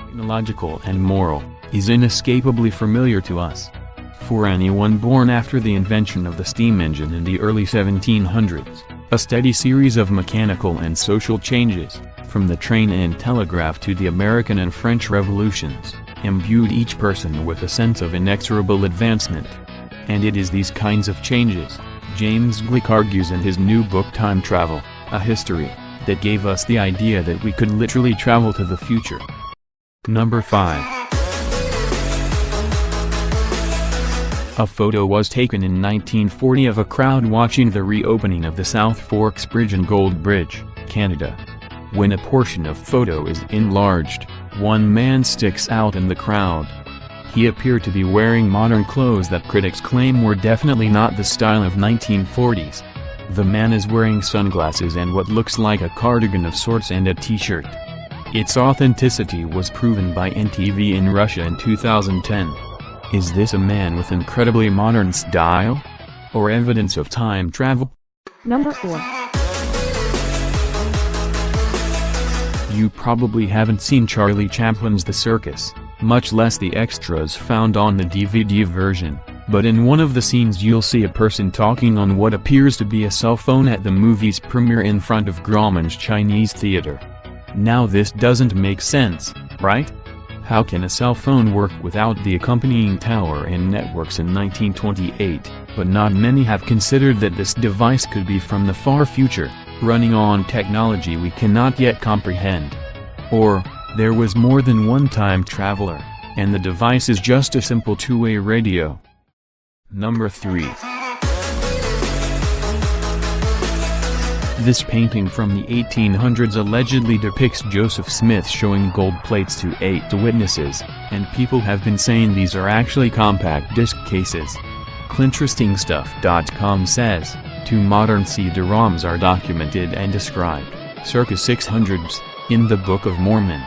Technological and moral, is inescapably familiar to us. For anyone born after the invention of the steam engine in the early 1700s, a steady series of mechanical and social changes, from the train and telegraph to the American and French revolutions, imbued each person with a sense of inexorable advancement. And it is these kinds of changes, James Gleick argues in his new book Time Travel, A History, that gave us the idea that we could literally travel to the future. Number 5. A photo was taken in 1940 of a crowd watching the reopening of the South Forks Bridge in Gold Bridge, Canada. When a portion of photo is enlarged, one man sticks out in the crowd. He appeared to be wearing modern clothes that critics claim were definitely not the style of 1940s. The man is wearing sunglasses and what looks like a cardigan of sorts and a t-shirt. Its authenticity was proven by NTV in Russia in 2010. Is this a man with incredibly modern style? Or evidence of time travel? Number 4. You probably haven't seen Charlie Chaplin's The Circus, much less the extras found on the DVD version, but in one of the scenes you'll see a person talking on what appears to be a cell phone at the movie's premiere in front of Grauman's Chinese Theater. Now this doesn't make sense, right? How can a cell phone work without the accompanying tower and networks in 1928? But not many have considered that this device could be from the far future, running on technology we cannot yet comprehend. Or, there was more than one time traveler, and the device is just a simple two-way radio. Number 3. This painting from the 1800s allegedly depicts Joseph Smith showing gold plates to 8 witnesses, and people have been saying these are actually compact disc cases. Clinterestingstuff.com says, 2 modern CD-ROMs are documented and described, circa 600s, in the Book of Mormon.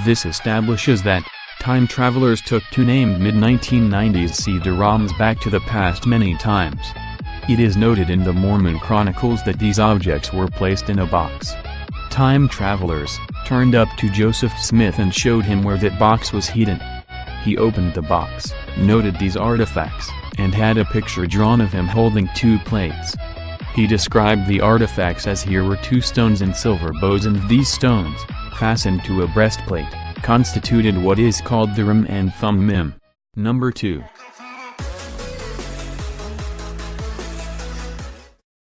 This establishes that time travelers took 2 named mid-1990s CD-ROMs back to the past many times. It is noted in the Mormon Chronicles that these objects were placed in a box. Time travelers turned up to Joseph Smith and showed him where that box was hidden. He opened the box, noted these artifacts, and had a picture drawn of him holding 2 plates. He described the artifacts as here were 2 stones and silver bows, and these stones, fastened to a breastplate, constituted what is called the Urim and Thummim. Number 2.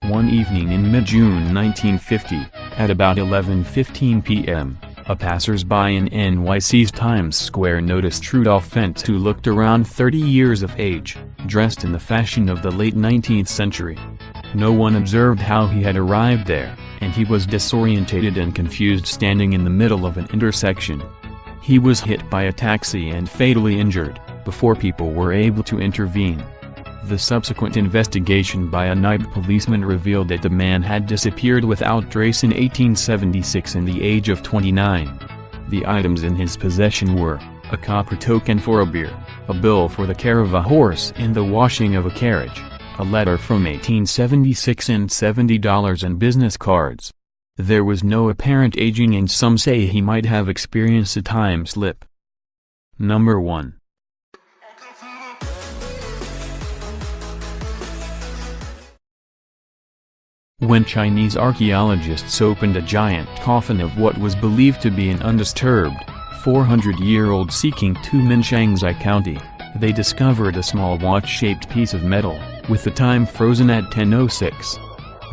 One evening in mid-June 1950, at about 11:15 p.m., a passersby in NYC's Times Square noticed Rudolph Fentz, who looked around 30 years of age, dressed in the fashion of the late 19th century. No one observed how he had arrived there, and he was disorientated and confused standing in the middle of an intersection. He was hit by a taxi and fatally injured, before people were able to intervene. The subsequent investigation by a night policeman revealed that the man had disappeared without trace in 1876 in the age of 29. The items in his possession were, a copper token for a beer, a bill for the care of a horse and the washing of a carriage, a letter from 1876 and $70 in business cards. There was no apparent aging, and some say he might have experienced a time slip. Number 1. When Chinese archaeologists opened a giant coffin of what was believed to be an undisturbed, 400-year-old seeking tomb in Shanxi County, they discovered a small watch-shaped piece of metal, with the time frozen at 10:06.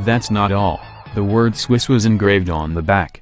That's not all, the word Swiss was engraved on the back.